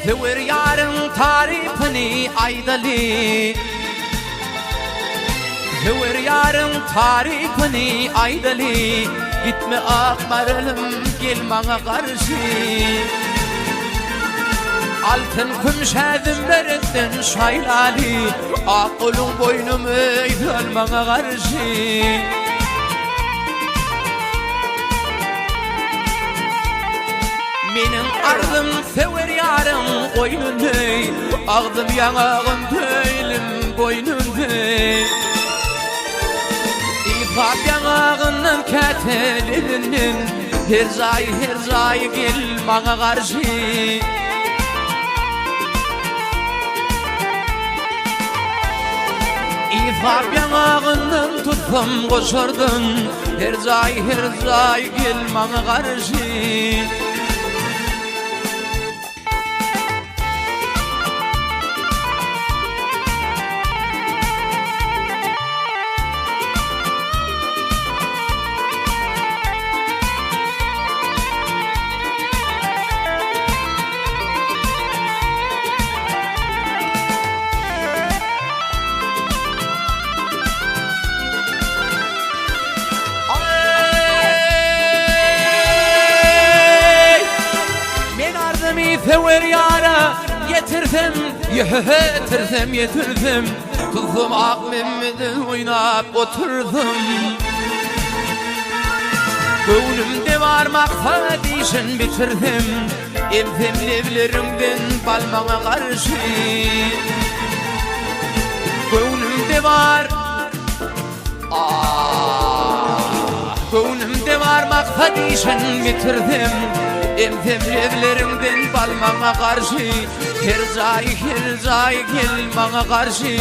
Tevir yarın tarifini aydali, tevir yarın tarifini aydali. Gitme akmaralım gel bana karşı. Altın kumşadım veretten şaylali, aklın boynumu eğdal bana karşı. Benim ardım sever yarım oyununu, ağdım yanağım töylim boynunu. İfak yanağının ketelinin, her zay gel bana karşı. İfak yanağının tuttum koşurdun, her zay gel bana karşı. Sever yara yetirdim Kızım aklımdan oynap oturdum. Gönlümde var maksat işin bitirdim, emzem levlerimden balmana karşı. Gönlümde var gönlümde var maksat işin bitirdim, emzem levlerimden balmana karşı. Her zay gel bana karşı.